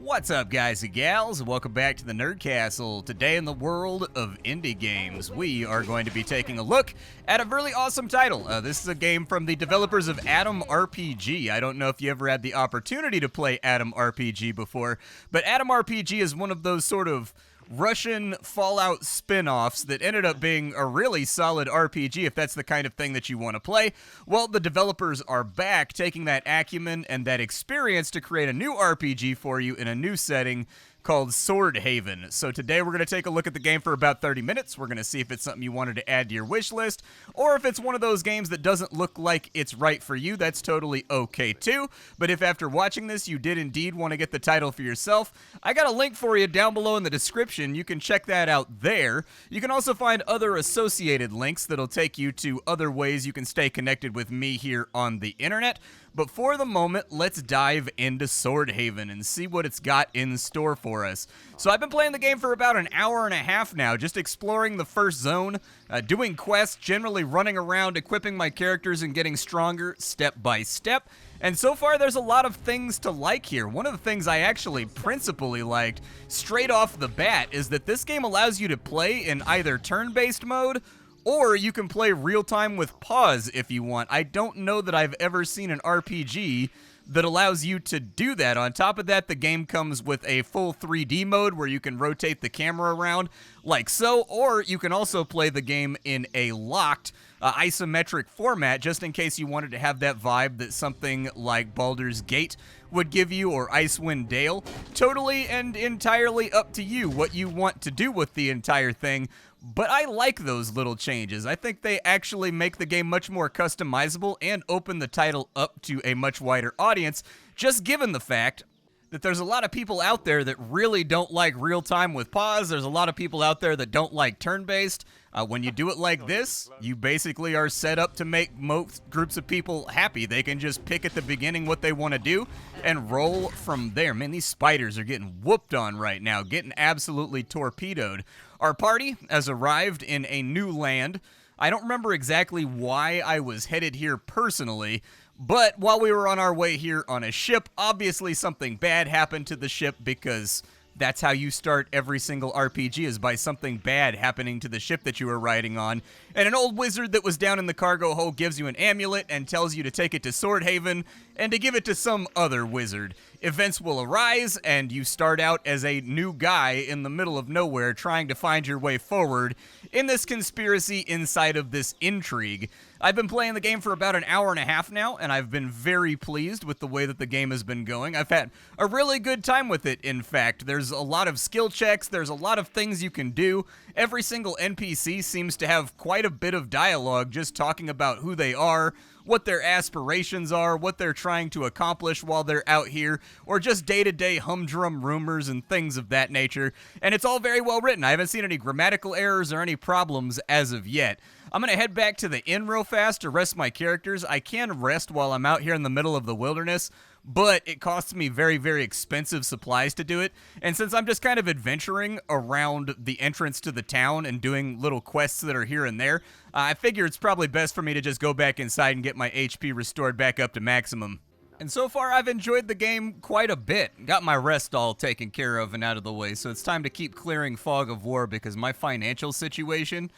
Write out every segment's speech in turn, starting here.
What's up, guys and gals? Welcome back to the Nerd Castle. Today in the world of indie games, we are going to be taking a look at a really awesome title. This is a game from the developers of Atom RPG. I don't know if you ever had the opportunity to play Atom RPG before, but Atom RPG is one of those sort of Russian Fallout spin-offs that ended up being a really solid RPG if that's the kind of thing that you want to play. Well, the developers are back, taking that acumen and that experience to create a new RPG for you in a new setting called Swordhaven. So today we're going to take a look at the game for about 30 minutes. We're going to see if it's something you wanted to add to your wish list, or if it's one of those games that doesn't look like it's right for you, that's totally okay too. But if after watching this you did indeed want to get the title for yourself, I got a link for you down below in the description. You can check that out there. You can also find other associated links that'll take you to other ways you can stay connected with me here on the internet. But for the moment, let's dive into Swordhaven and see what it's got in store for us. So I've been playing the game for about an hour and a half now, just exploring the first zone, doing quests, generally running around, equipping my characters and getting stronger step by step. And so far, there's a lot of things to like here. One of the things I actually principally liked, straight off the bat, is that this game allows you to play in either turn-based mode, or you can play real-time with pause if you want. I don't know that I've ever seen an RPG that allows you to do that. On top of that, the game comes with a full 3D mode where you can rotate the camera around like so, or you can also play the game in a locked isometric format just in case you wanted to have that vibe that something like Baldur's Gate would give you, or Icewind Dale. Totally and entirely up to you what you want to do with the entire thing. But I like those little changes. I think they actually make the game much more customizable and open the title up to a much wider audience, just given the fact that there's a lot of people out there that really don't like real-time with pause. There's a lot of people out there that don't like turn-based. When you do it like this, you basically are set up to make most groups of people happy. They can just pick at the beginning what they want to do and roll from there. Man, these spiders are getting whooped on right now, getting absolutely torpedoed. Our party has arrived in a new land. I don't remember exactly why I was headed here personally, but while we were on our way here on a ship, obviously something bad happened to the ship, because that's how you start every single RPG, is by something bad happening to the ship that you were riding on. And an old wizard that was down in the cargo hold gives you an amulet and tells you to take it to Swordhaven and to give it to some other wizard. Events will arise, and you start out as a new guy in the middle of nowhere trying to find your way forward in this conspiracy inside of this intrigue. I've been playing the game for about an hour and a half now, and I've been very pleased with the way that the game has been going. I've had a really good time with it, in fact. There's a lot of skill checks, there's a lot of things you can do. Every single NPC seems to have quite a bit of dialogue just talking about who they are, what their aspirations are, what they're trying to accomplish while they're out here, or just day-to-day humdrum rumors and things of that nature. And it's all very well written. I haven't seen any grammatical errors or any problems as of yet. I'm going to head back to the inn real fast to rest my characters. I can rest while I'm out here in the middle of the wilderness, but it costs me very, very expensive supplies to do it. And since I'm just kind of adventuring around the entrance to the town and doing little quests that are here and there, I figure it's probably best for me to just go back inside and get my HP restored back up to maximum. And so far, I've enjoyed the game quite a bit. Got my rest all taken care of and out of the way, so it's time to keep clearing Fog of War because my financial situation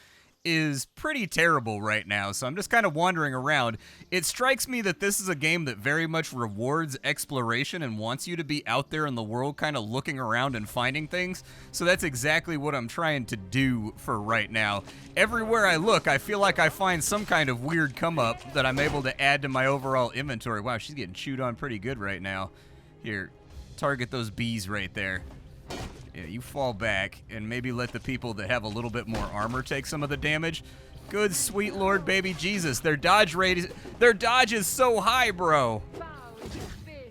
is pretty terrible right now, so I'm just kind of wandering around. It strikes me that this is a game that very much rewards exploration and wants you to be out there in the world kind of looking around and finding things, so that's exactly what I'm trying to do for right now. Everywhere I look, I feel like I find some kind of weird come-up that I'm able to add to my overall inventory. Wow, she's getting chewed on pretty good right now. Here, target those bees right there. Yeah, you fall back and maybe let the people that have a little bit more armor take some of the damage. Good sweet Lord baby Jesus, their dodge is so high, bro.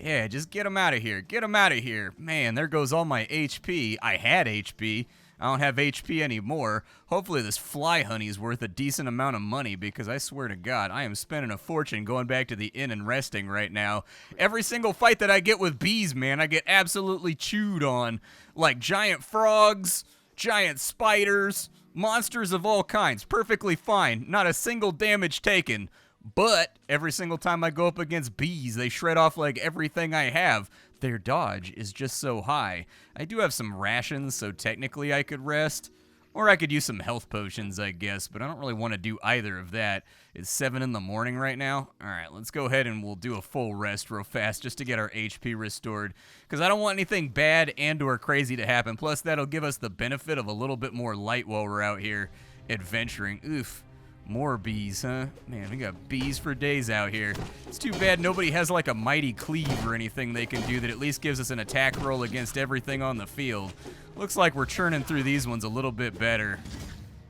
Yeah, just get them out of here. Get them out of here. Man, there goes all my HP. I had HP. I don't have HP anymore. Hopefully this fly honey is worth a decent amount of money, because I swear to God, I am spending a fortune going back to the inn and resting right now. Every single fight that I get with bees, man, I get absolutely chewed on. Like giant frogs, giant spiders, monsters of all kinds. Perfectly fine. Not a single damage taken. But every single time I go up against bees, they shred off like everything I have. their dodge is just so high. I do have some rations, so technically I could rest. Or I could use some health potions, I guess, but I don't really want to do either of that. It's 7 in the morning right now. All right, let's go ahead and we'll do a full rest real fast just to get our HP restored, because I don't want anything bad and or crazy to happen. Plus, that'll give us the benefit of a little bit more light while we're out here adventuring. Oof. More bees, huh? Man, we got bees for days out here. It's too bad nobody has like a mighty cleave or anything they can do that at least gives us an attack roll against everything on the field. Looks like we're churning through these ones a little bit better.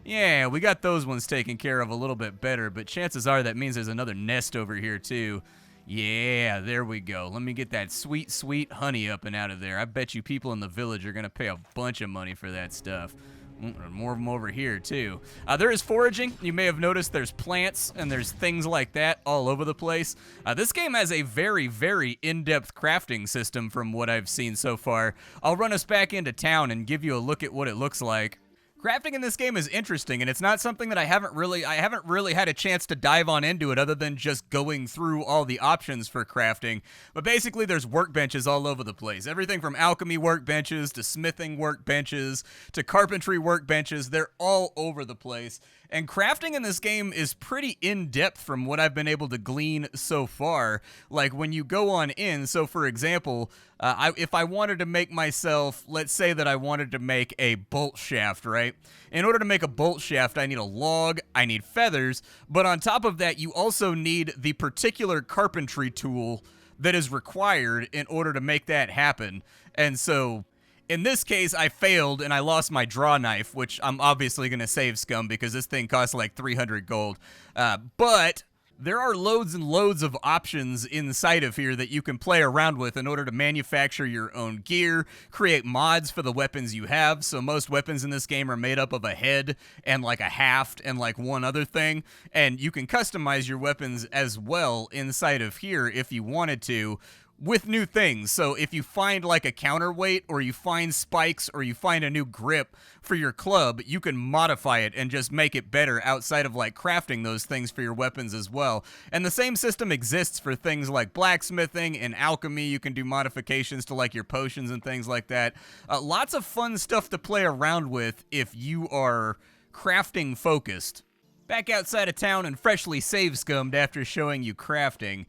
Yeah, we got those ones taken care of a little bit better, but chances are that means there's another nest over here too. Yeah, there we go. Let me get that sweet, sweet honey up and out of there. I bet you people in the village are gonna pay a bunch of money for that stuff. More of them over here, too. There is foraging. You may have noticed there's plants and there's things like that all over the place. This game has a very, very in-depth crafting system from what I've seen so far. I'll run us back into town and give you a look at what it looks like. Crafting in this game is interesting, and it's not something that I haven't really had a chance to dive on into it other than just going through all the options for crafting. But basically, there's workbenches all over the place. Everything from alchemy workbenches to smithing workbenches to carpentry workbenches. They're all over the place. And crafting in this game is pretty in-depth from what I've been able to glean so far. Like when you go on in, so for example, if I wanted to make myself, let's say that I wanted to make a bolt shaft, right? In order to make a bolt shaft, I need a log, I need feathers, but on top of that, you also need the particular carpentry tool that is required in order to make that happen. And so in this case, I failed and I lost my draw knife, which I'm obviously going to save scum because this thing costs like 300 gold. But there are loads and loads of options inside of here that you can play around with in order to manufacture your own gear, create mods for the weapons you have. So most weapons in this game are made up of a head and like a haft and like one other thing. And you can customize your weapons as well inside of here if you wanted to, with new things. So if you find like a counterweight or you find spikes or you find a new grip for your club, you can modify it and just make it better outside of like crafting those things for your weapons as well. And the same system exists for things like blacksmithing and alchemy. You can do modifications to like your potions and things like that. Lots of fun stuff to play around with if you are crafting focused. Back outside of town and freshly save scummed after showing you crafting.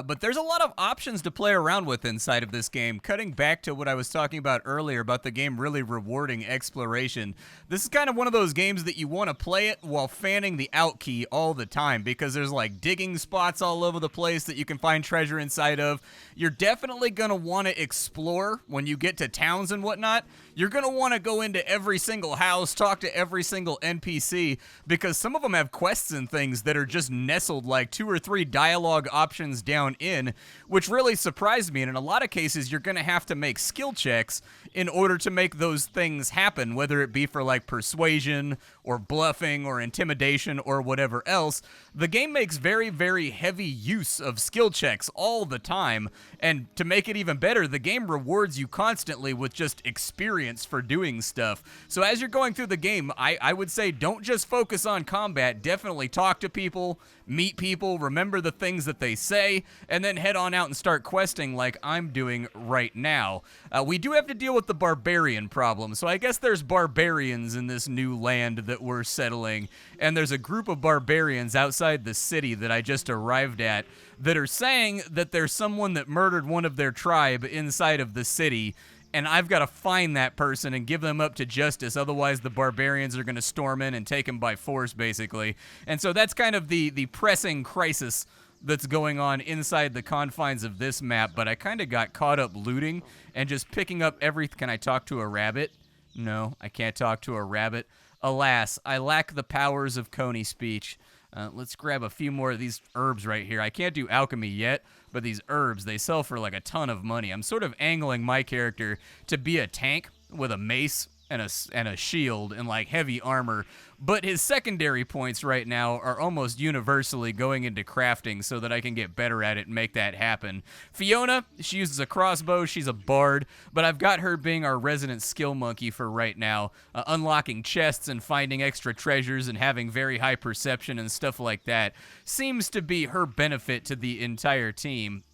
But there's a lot of options to play around with inside of this game. Cutting back to what I was talking about earlier about the game really rewarding exploration. This is kind of one of those games that you want to play it while fanning the out key all the time because there's like digging spots all over the place that you can find treasure inside of. You're definitely going to want to explore when you get to towns and whatnot. You're going to want to go into every single house, talk to every single NPC, because some of them have quests and things that are just nestled like 2 or 3 dialogue options down in, which really surprised me. And in a lot of cases, you're going to have to make skill checks in order to make those things happen, whether it be for like persuasion or bluffing or intimidation or whatever else. The game makes very, very heavy use of skill checks all the time. And to make it even better, the game rewards you constantly with just experience for doing stuff. So as you're going through the game, I would say don't just focus on combat. Definitely talk to people, meet people, remember the things that they say, and then head on out and start questing like I'm doing right now. We do have to deal with the barbarian problem. So I guess there's barbarians in this new land that we're settling, and there's a group of barbarians outside the city that I just arrived at that are saying that there's someone that murdered one of their tribe inside of the city, and I've got to find that person and give them up to justice. Otherwise, the barbarians are going to storm in and take him by force, basically. And so that's kind of the pressing crisis that's going on inside the confines of this map. But I kind of got caught up looting and just picking up everything. Can I talk to a rabbit? No, I can't talk to a rabbit. Alas, I lack the powers of Coney speech. Let's grab a few more of these herbs right here. I can't do alchemy yet, but these herbs, they sell for like a ton of money. I'm sort of angling my character to be a tank with a mace and a shield and like heavy armor, but his secondary points right now are almost universally going into crafting so that I can get better at it and make that happen. Fiona, she uses a crossbow, she's a bard, but I've got her being our resident skill monkey for right now, unlocking chests and finding extra treasures and having very high perception and stuff like that seems to be her benefit to the entire team.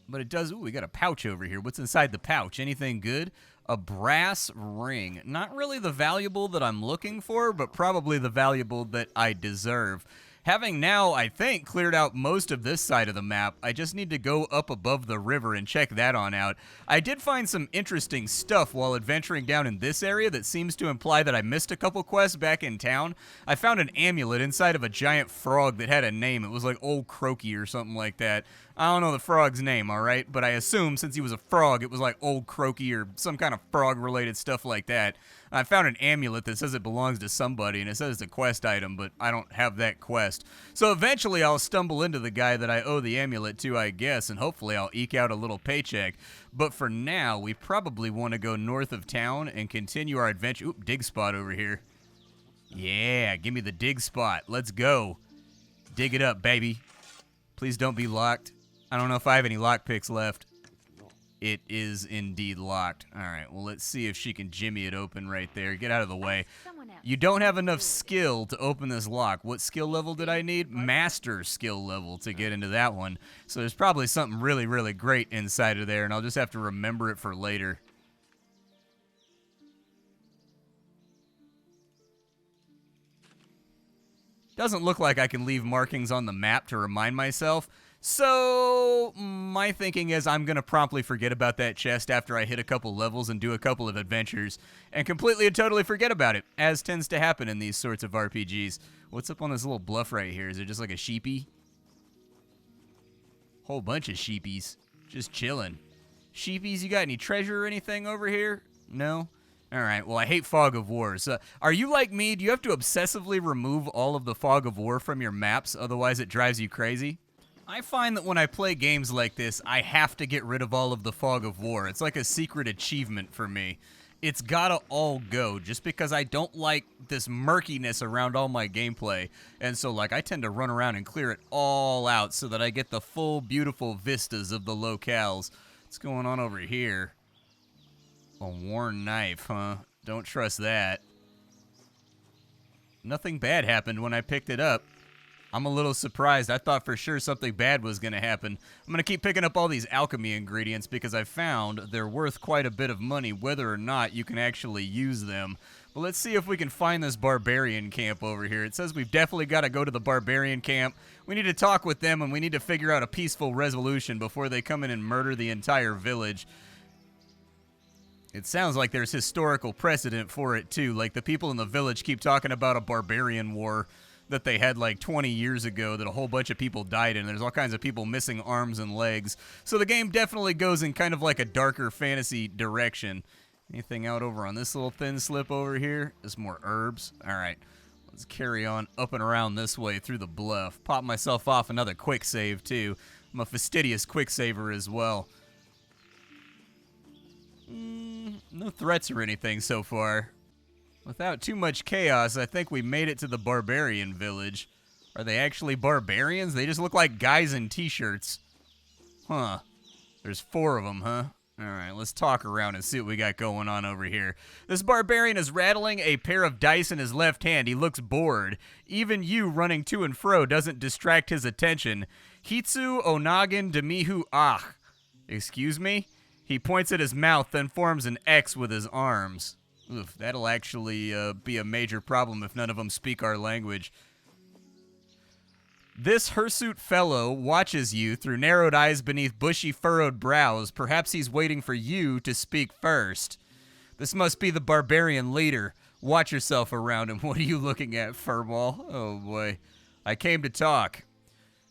But it does, ooh, we got a pouch over here. What's inside the pouch? Anything good? A brass ring. Not really the valuable that I'm looking for, but probably the valuable that I deserve. Having now, I think, cleared out most of this side of the map, I just need to go up above the river and check that on out. I did find some interesting stuff while adventuring down in this area that seems to imply that I missed a couple quests back in town. I found an amulet inside of a giant frog that had a name. It was like Old Croaky or something like that. I don't know the frog's name, alright? But I assume since he was a frog, it was like Old Croaky or some kind of frog-related stuff like that. I found an amulet that says it belongs to somebody, and it says it's a quest item, but I don't have that quest. So eventually I'll stumble into the guy that I owe the amulet to, I guess, and hopefully I'll eke out a little paycheck. But for now, we probably want to go north of town and continue our adventure. Oop, dig spot over here. Yeah, give me the dig spot. Let's go. Dig it up, baby. Please don't be locked. I don't know if I have any lockpicks left. It is indeed locked. All right, well, let's see if she can jimmy it open right there. Get out of the way. You don't have enough skill to open this lock. What skill level did I need? Master skill level to get into that one. So there's probably something really, really great inside of there, and I'll just have to remember it for later. Doesn't look like I can leave markings on the map to remind myself. So my thinking is I'm going to promptly forget about that chest after I hit a couple levels and do a couple of adventures and completely and totally forget about it, as tends to happen in these sorts of RPGs. What's up on this little bluff right here? Is it just like a sheepy? Whole bunch of sheepies. Just chilling. Sheepies, you got any treasure or anything over here? No? Alright, well, I hate Fog of War. So, are you like me? Do you have to obsessively remove all of the Fog of War from your maps, otherwise it drives you crazy? I find that when I play games like this, I have to get rid of all of the Fog of War. It's like a secret achievement for me. It's gotta all go, just because I don't like this murkiness around all my gameplay. And so, like, I tend to run around and clear it all out so that I get the full, beautiful vistas of the locales. What's going on over here? A worn knife, huh? Don't trust that. Nothing bad happened when I picked it up. I'm a little surprised. I thought for sure something bad was going to happen. I'm going to keep picking up all these alchemy ingredients because I found they're worth quite a bit of money whether or not you can actually use them. But let's see if we can find this barbarian camp over here. It says we've definitely got to go to the barbarian camp. We need to talk with them and we need to figure out a peaceful resolution before they come in and murder the entire village. It sounds like there's historical precedent for it, too. Like, the people in the village keep talking about a barbarian war that they had, like, 20 years ago that a whole bunch of people died in. There's all kinds of people missing arms and legs. So the game definitely goes in kind of like a darker fantasy direction. Anything out over on this little thin slip over here? Just more herbs. All right. Let's carry on up and around this way through the bluff. Pop myself off another quick save, too. I'm a fastidious quick saver as well. No threats or anything so far. Without too much chaos, I think we made it to the barbarian village. Are they actually barbarians? They just look like guys in t-shirts. Huh. There's 4 of them, huh? Alright, let's talk around and see what we got going on over here. This barbarian is rattling a pair of dice in his left hand. He looks bored. Even you running to and fro doesn't distract his attention. Hitsu onagin demihu ah. Excuse me? He points at his mouth, then forms an X with his arms. Oof, that'll actually be a major problem if none of them speak our language. This hirsute fellow watches you through narrowed eyes beneath bushy furrowed brows. Perhaps he's waiting for you to speak first. This must be the barbarian leader. Watch yourself around him. What are you looking at, furball? Oh, boy. I came to talk.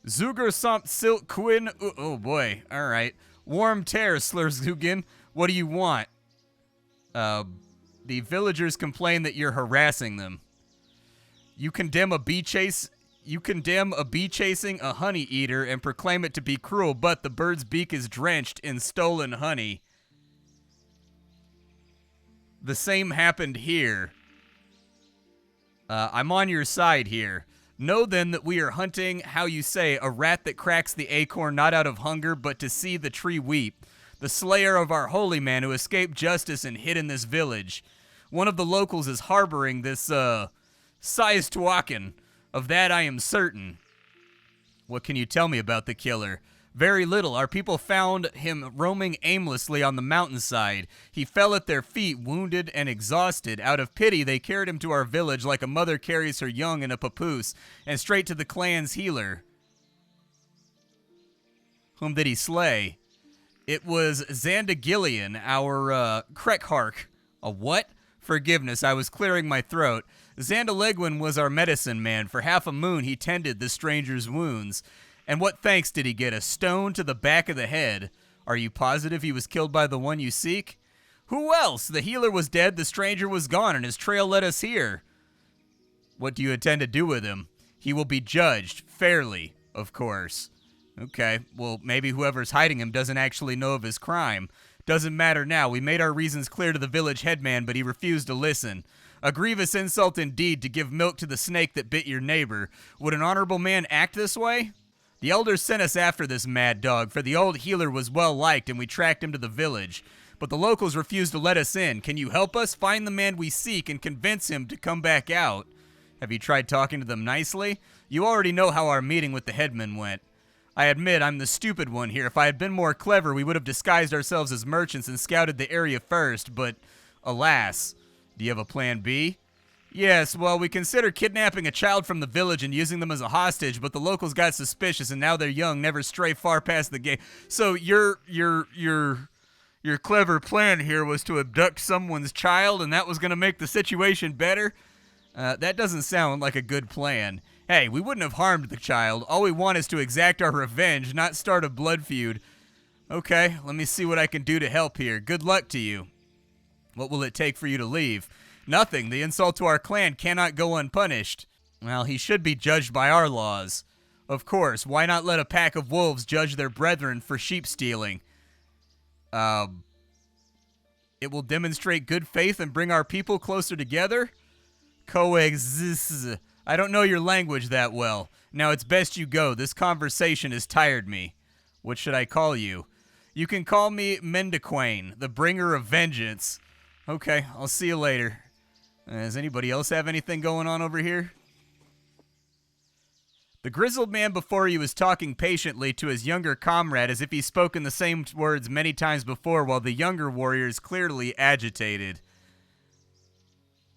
Zuger samt silk quin. Oh, boy. All right. Warm tear, Slurzugen. What do you want? The villagers complain that you're harassing them. You condemn a bee chasing a honey eater and proclaim it to be cruel, but the bird's beak is drenched in stolen honey. The same happened here. I'm on your side here. Know then that we are hunting, how you say, a rat that cracks the acorn not out of hunger, but to see the tree weep. The slayer of our holy man who escaped justice and hid in this village. One of the locals is harboring this, Saiztuakin. Of that I am certain. What can you tell me about the killer? Very little. Our people found him roaming aimlessly on the mountainside. He fell at their feet, wounded and exhausted. Out of pity, they carried him to our village like a mother carries her young in a papoose, and straight to the clan's healer. Whom did he slay? It was Zandagillion, our Krekhark. A what? Forgiveness, I was clearing my throat. Zandalegwin was our medicine man. For half a moon he tended the stranger's wounds. And what thanks did he get? A stone to the back of the head. Are you positive he was killed by the one you seek? Who else? The healer was dead, the stranger was gone, and his trail led us here. What do you intend to do with him? He will be judged, fairly, of course. Okay, well, maybe whoever's hiding him doesn't actually know of his crime. Doesn't matter now. We made our reasons clear to the village headman, but he refused to listen. A grievous insult indeed to give milk to the snake that bit your neighbor. Would an honorable man act this way? The elders sent us after this mad dog, for the old healer was well liked, and we tracked him to the village. But the locals refused to let us in. Can you help us find the man we seek and convince him to come back out? Have you tried talking to them nicely? You already know how our meeting with the headman went. I admit I'm the stupid one here. If I had been more clever, we would have disguised ourselves as merchants and scouted the area first, but alas. Do you have a plan B? Yes, well, we consider kidnapping a child from the village and using them as a hostage, but the locals got suspicious, and now they're young, never stray far past the gate. So your clever plan here was to abduct someone's child, and that was going to make the situation better? That doesn't sound like a good plan. Hey, we wouldn't have harmed the child. All we want is to exact our revenge, not start a blood feud. Okay, let me see what I can do to help here. Good luck to you. What will it take for you to leave? Nothing. The insult to our clan cannot go unpunished. Well, he should be judged by our laws. Of course. Why not let a pack of wolves judge their brethren for sheep stealing? It will demonstrate good faith and bring our people closer together? Coexist. I don't know your language that well. Now it's best you go. This conversation has tired me. What should I call you? You can call me Mendaquain, the bringer of vengeance. Okay, I'll see you later. Does anybody else have anything going on over here? The grizzled man before you was talking patiently to his younger comrade as if he spoken the same words many times before, while the younger warrior is clearly agitated.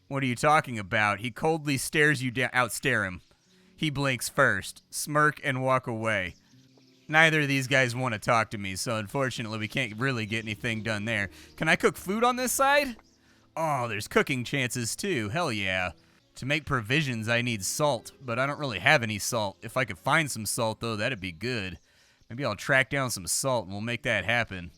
What are you talking about? He coldly stares you down. Outstare him. He blinks first, smirk, and walk away. Neither of these guys want to talk to me, so unfortunately we can't really get anything done there. Can I cook food on this side? Oh, there's cooking chances too. Hell yeah. To make provisions, I need salt, but I don't really have any salt. If I could find some salt, though, that'd be good. Maybe I'll track down some salt and we'll make that happen.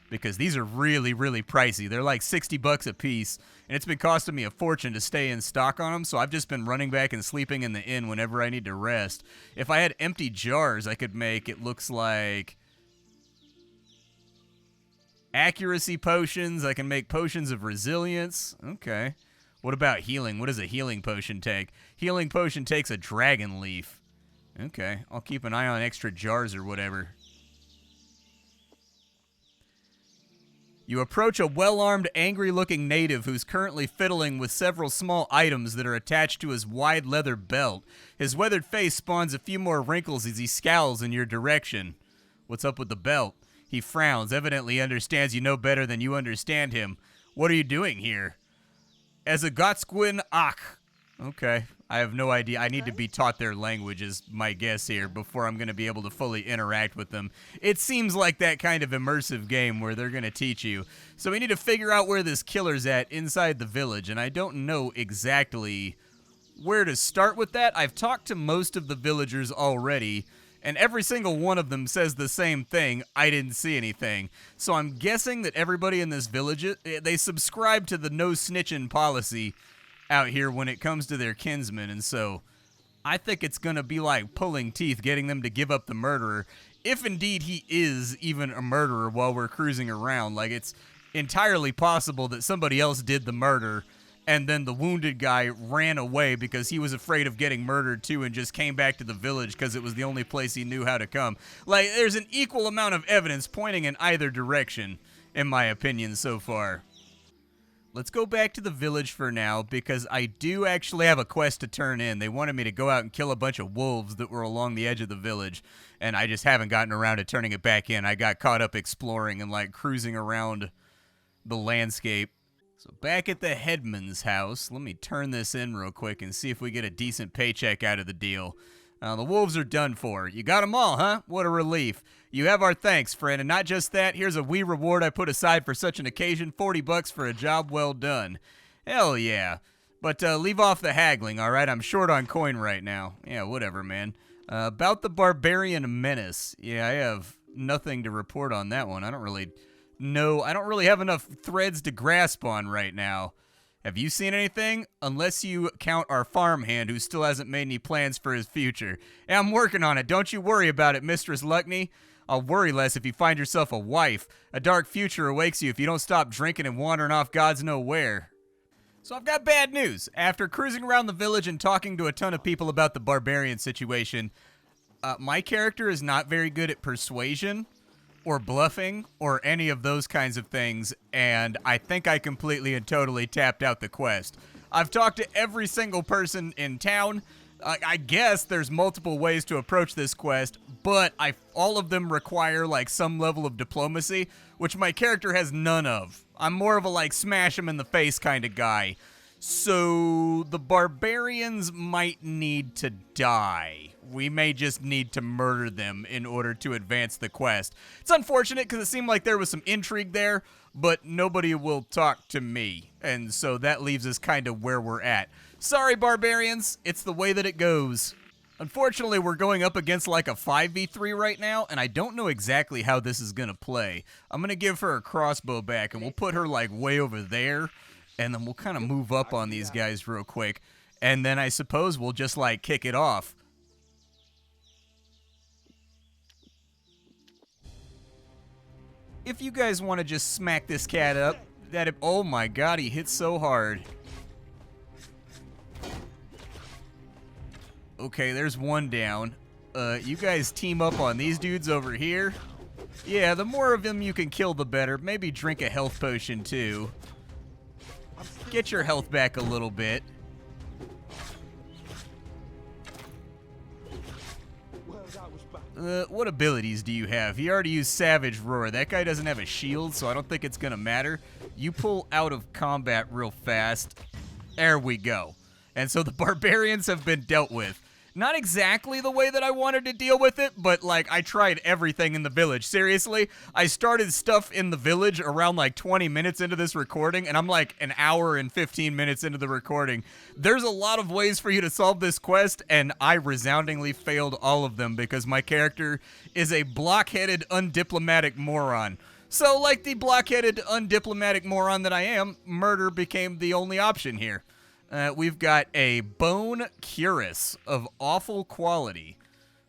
Because these are really, really pricey. They're like 60 bucks a piece, and it's been costing me a fortune to stay in stock on them, so I've just been running back and sleeping in the inn whenever I need to rest. If I had empty jars, I could make, it looks like, accuracy potions. I can make potions of resilience. Okay. What about healing? What does a healing potion take? Healing potion takes a dragon leaf. Okay. I'll keep an eye on extra jars or whatever. You approach a well-armed, angry-looking native who's currently fiddling with several small items that are attached to his wide leather belt. His weathered face spawns a few more wrinkles as he scowls in your direction. What's up with the belt? He frowns, evidently understands you no better than you understand him. What are you doing here? As a Gotsquin Ak. Okay, I have no idea. I need to be taught their language is my guess here before I'm going to be able to fully interact with them. It seems like that kind of immersive game where they're going to teach you. So we need to figure out where this killer's at inside the village, and I don't know exactly where to start with that. I've talked to most of the villagers already, and every single one of them says the same thing. I didn't see anything. So I'm guessing that everybody in this village, they subscribe to the no snitching policy out here when it comes to their kinsmen, and so I think it's going to be like pulling teeth getting them to give up the murderer, if indeed he is even a murderer while we're cruising around. Like, it's entirely possible that somebody else did the murder, and then the wounded guy ran away because he was afraid of getting murdered too and just came back to the village because it was the only place he knew how to come. Like, there's an equal amount of evidence pointing in either direction, in my opinion, so far. Let's go back to the village for now, because I do actually have a quest to turn in. They wanted me to go out and kill a bunch of wolves that were along the edge of the village, and I just haven't gotten around to turning it back in. I got caught up exploring and, like, cruising around the landscape. So back at the headman's house, let me turn this in real quick and see if we get a decent paycheck out of the deal. The wolves are done for. You got them all, huh? What a relief. You have our thanks, friend, and not just that, here's a wee reward I put aside for such an occasion, 40 bucks for a job well done. Hell yeah. But leave off the haggling, all right? I'm short on coin right now. Yeah, whatever, man. About the Barbarian menace. Yeah, I have nothing to report on that one. I don't really have enough threads to grasp on right now. Have you seen anything? Unless you count our farmhand who still hasn't made any plans for his future. Hey, I'm working on it. Don't you worry about it, Mistress Luckney. I'll worry less if you find yourself a wife. A dark future awaits you if you don't stop drinking and wandering off God's nowhere. So I've got bad news. After cruising around the village and talking to a ton of people about the barbarian situation, my character is not very good at persuasion or bluffing or any of those kinds of things, and I think I completely and totally tapped out the quest. I've talked to every single person in town. I guess there's multiple ways to approach this quest, but all of them require like some level of diplomacy, which my character has none of. I'm more of a like smash him in the face kind of guy. So the barbarians might need to die. We may just need to murder them in order to advance the quest. It's unfortunate because it seemed like there was some intrigue there, but nobody will talk to me. And so that leaves us kind of where we're at. Sorry, barbarians. It's the way that it goes. Unfortunately, we're going up against like a 5v3 right now, and I don't know exactly how this is going to play. I'm going to give her a crossbow back, and we'll put her like way over there, and then we'll kind of move up on these guys real quick. And then I suppose we'll just like kick it off. If you guys want to just smack this cat up, oh my god, he hit so hard. Okay, there's one down. You guys team up on these dudes over here. Yeah, the more of them you can kill, the better. Maybe drink a health potion, too. Get your health back a little bit. What abilities do you have? He already used Savage Roar. That guy doesn't have a shield, so I don't think it's going to matter. You pull out of combat real fast. There we go. And so the barbarians have been dealt with. Not exactly the way that I wanted to deal with it, but like I tried everything in the village. Seriously, I started stuff in the village around like 20 minutes into this recording, and I'm like an hour and 15 minutes into the recording. There's a lot of ways for you to solve this quest, and I resoundingly failed all of them because my character is a blockheaded, undiplomatic moron. So like the blockheaded, undiplomatic moron that I am, murder became the only option here. We've got a bone cuirass of awful quality.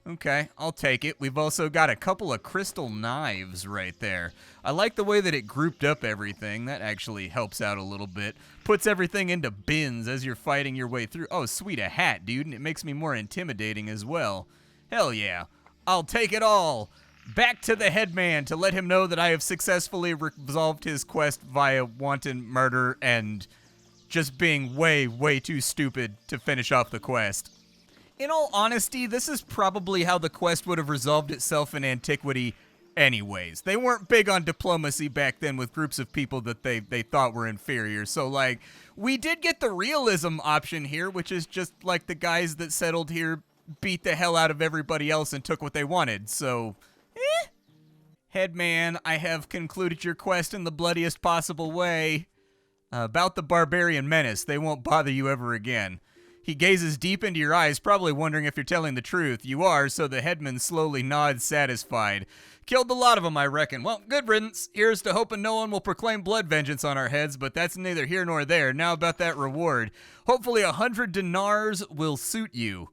Okay, I'll take it. We've also got a couple of crystal knives right there. I like the way that it grouped up everything. That actually helps out a little bit. Puts everything into bins as you're fighting your way through. Oh, sweet, a hat, dude, and it makes me more intimidating as well. Hell yeah. I'll take it all. Back to the headman to let him know that I have successfully resolved his quest via wanton murder and just being way, way too stupid to finish off the quest. In all honesty, this is probably how the quest would have resolved itself in antiquity anyways. They weren't big on diplomacy back then with groups of people that they thought were inferior. So, like, we did get the realism option here, which is just like the guys that settled here beat the hell out of everybody else and took what they wanted. So, Headman, I have concluded your quest in the bloodiest possible way. About the barbarian menace, they won't bother you ever again. He gazes deep into your eyes, probably wondering if you're telling the truth. You are, so the headman slowly nods, satisfied. Killed a lot of them, I reckon. Well, good riddance. Here's to hoping no one will proclaim blood vengeance on our heads, but that's neither here nor there. Now about that reward. Hopefully 100 dinars will suit you.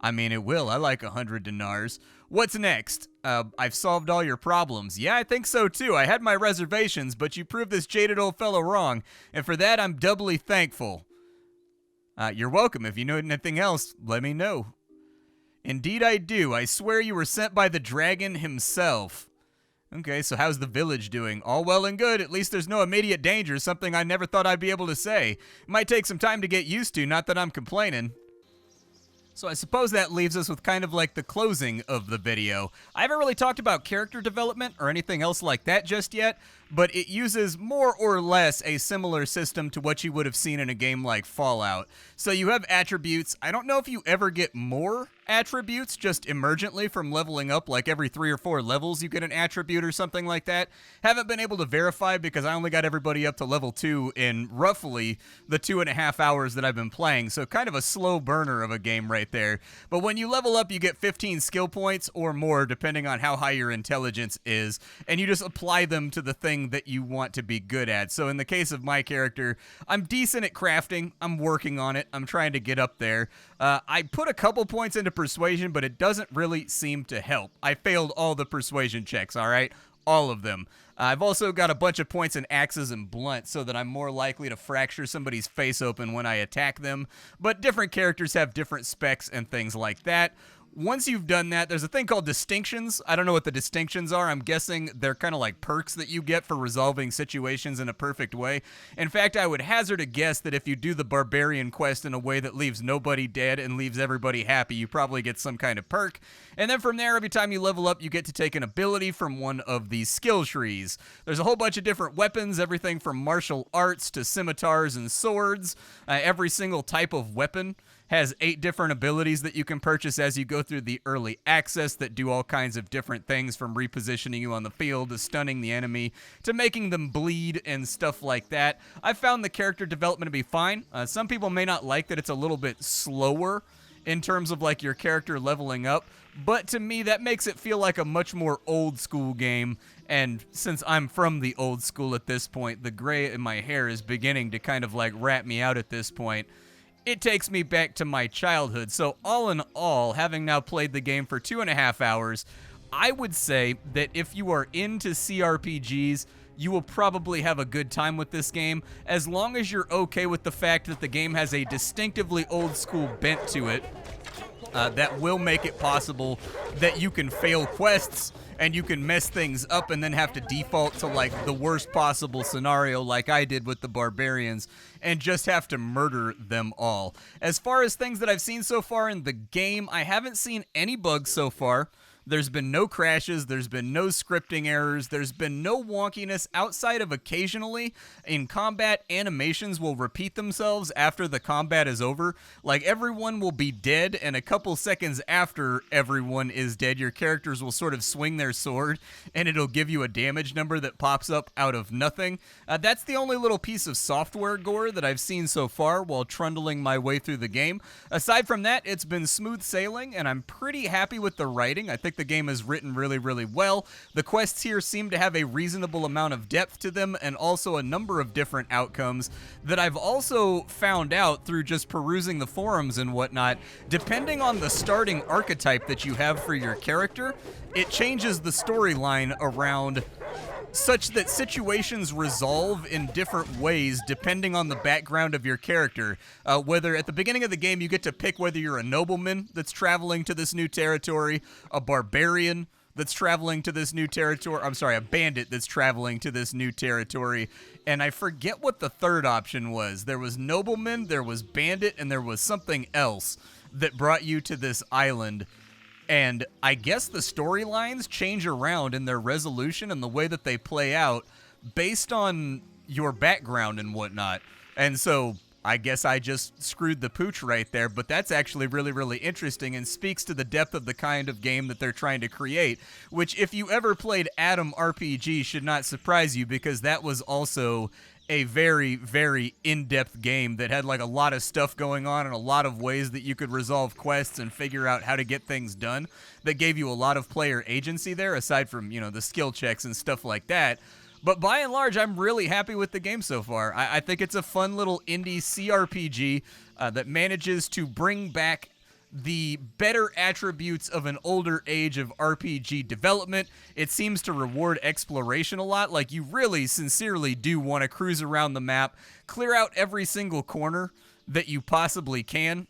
I mean, it will. I like 100 dinars. What's next? I've solved all your problems. Yeah, I think so too. I had my reservations, but you proved this jaded old fellow wrong, and for that I'm doubly thankful. You're welcome. If you know anything else, let me know. Indeed I do. I swear you were sent by the dragon himself. Okay, so how's the village doing? All well and good. At least there's no immediate danger, something I never thought I'd be able to say. Might take some time to get used to, not that I'm complaining. So I suppose that leaves us with kind of like the closing of the video. I haven't really talked about character development or anything else like that just yet, but it uses more or less a similar system to what you would have seen in a game like Fallout. So you have attributes. I don't know if you ever get more attributes just emergently from leveling up, like every 3 or 4 levels you get an attribute or something like that. Haven't been able to verify because I only got everybody up to level 2 in roughly the 2.5 hours that I've been playing, so kind of a slow burner of a game right there. But when you level up, you get 15 skill points or more depending on how high your intelligence is, and you just apply them to the thing that you want to be good at. So in the case of my character, I'm decent at crafting. I'm working on it. I'm trying to get up there. I put a couple points into persuasion, but it doesn't really seem to help. I failed all the persuasion checks, all right? All of them. I've also got a bunch of points in axes and blunt so that I'm more likely to fracture somebody's face open when I attack them, but different characters have different specs and things like that. Once you've done that, there's a thing called distinctions. I don't know what the distinctions are. I'm guessing they're kind of like perks that you get for resolving situations in a perfect way. In fact, I would hazard a guess that if you do the Barbarian quest in a way that leaves nobody dead and leaves everybody happy, you probably get some kind of perk. And then from there, every time you level up, you get to take an ability from one of these skill trees. There's a whole bunch of different weapons, everything from martial arts to scimitars and swords. Every single type of weapon has 8 different abilities that you can purchase as you go through the early access that do all kinds of different things, from repositioning you on the field to stunning the enemy to making them bleed and stuff like that. I found the character development to be fine. Some people may not like that it's a little bit slower in terms of like your character leveling up, but to me that makes it feel like a much more old school game. And since I'm from the old school at this point, the gray in my hair is beginning to kind of like rat me out at this point. It takes me back to my childhood. So all in all, having now played the game for 2.5 hours, I would say that if you are into CRPGs, you will probably have a good time with this game, as long as you're okay with the fact that the game has a distinctively old school bent to it. That will make it possible that you can fail quests and you can mess things up and then have to default to like the worst possible scenario like I did with the Barbarians and just have to murder them all. As far as things that I've seen so far in the game, I haven't seen any bugs so far. There's been no crashes, there's been no scripting errors, there's been no wonkiness outside of occasionally in combat. Animations will repeat themselves after the combat is over. Like everyone will be dead, and a couple seconds after everyone is dead, your characters will sort of swing their sword and it'll give you a damage number that pops up out of nothing. That's the only little piece of software gore that I've seen so far while trundling my way through the game. Aside from that, it's been smooth sailing, and I'm pretty happy with the writing. I think the game is written really, really well. The quests here seem to have a reasonable amount of depth to them, and also a number of different outcomes that I've also found out through just perusing the forums and whatnot. Depending on the starting archetype that you have for your character, it changes the storyline around such that situations resolve in different ways depending on the background of your character. Whether at the beginning of the game you get to pick whether you're a nobleman that's traveling to this new territory, a barbarian that's traveling to this new territory, a bandit that's traveling to this new territory, and I forget what the third option was. There was nobleman, there was bandit, and there was something else that brought you to this island. And I guess the storylines change around in their resolution and the way that they play out based on your background and whatnot. And so I guess I just screwed the pooch right there, but that's actually really, really interesting and speaks to the depth of the kind of game that they're trying to create, which if you ever played Adam RPG should not surprise you, because that was also a very, very in-depth game that had like a lot of stuff going on and a lot of ways that you could resolve quests and figure out how to get things done that gave you a lot of player agency there, aside from, you know, the skill checks and stuff like that. But by and large, I'm really happy with the game so far. I think it's a fun little indie CRPG that manages to bring back the better attributes of an older age of RPG development. It seems to reward exploration a lot. Like, you really sincerely do want to cruise around the map, clear out every single corner that you possibly can,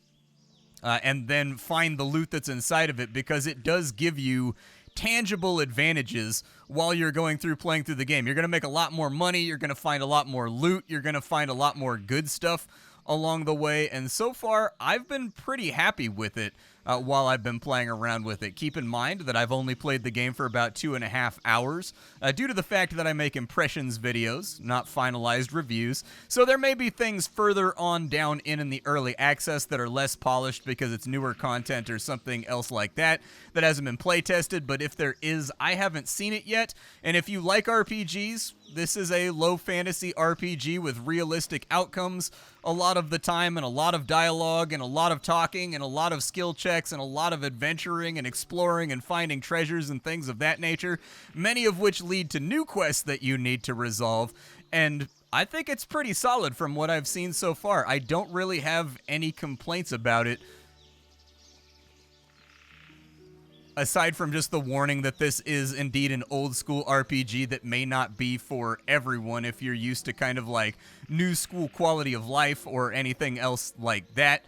and then find the loot that's inside of it, because it does give you tangible advantages while you're going through playing through the game. You're going to make a lot more money, you're going to find a lot more loot, you're going to find a lot more good stuff along the way, and so far I've been pretty happy with it while I've been playing around with it. Keep in mind that I've only played the game for about 2.5 hours due to the fact that I make impressions videos, not finalized reviews, so there may be things further on down in the early access that are less polished because it's newer content or something else like that that hasn't been play tested, but if there is, I haven't seen it yet. And if you like RPGs, this is a low fantasy RPG with realistic outcomes a lot of the time, and a lot of dialogue, and a lot of talking, and a lot of skill checks, and a lot of adventuring and exploring and finding treasures and things of that nature, many of which lead to new quests that you need to resolve. And I think it's pretty solid from what I've seen so far. I don't really have any complaints about it, aside from just the warning that this is indeed an old school RPG that may not be for everyone if you're used to kind of like new school quality of life or anything else like that.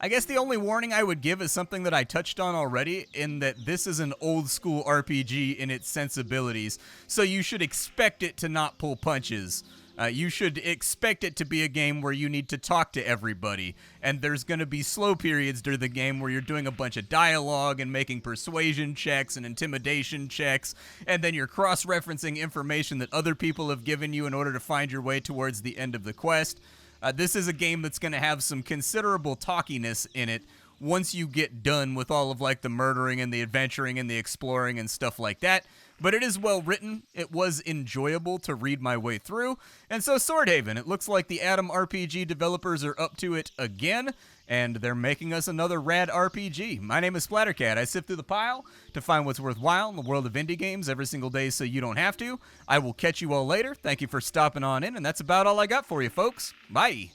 I guess the only warning I would give is something that I touched on already, in that this is an old school RPG in its sensibilities, so you should expect it to not pull punches. You should expect it to be a game where you need to talk to everybody, and there's going to be slow periods during the game where you're doing a bunch of dialogue and making persuasion checks and intimidation checks, and then you're cross-referencing information that other people have given you in order to find your way towards the end of the quest. This is a game that's going to have some considerable talkiness in it once you get done with all of like the murdering and the adventuring and the exploring and stuff like that. But it is well written, it was enjoyable to read my way through, and so Swordhaven, it looks like the Atom RPG developers are up to it again, and they're making us another rad RPG. My name is Splattercat. I sift through the pile to find what's worthwhile in the world of indie games every single day so you don't have to. I will catch you all later. Thank you for stopping on in, and that's about all I got for you, folks. Bye.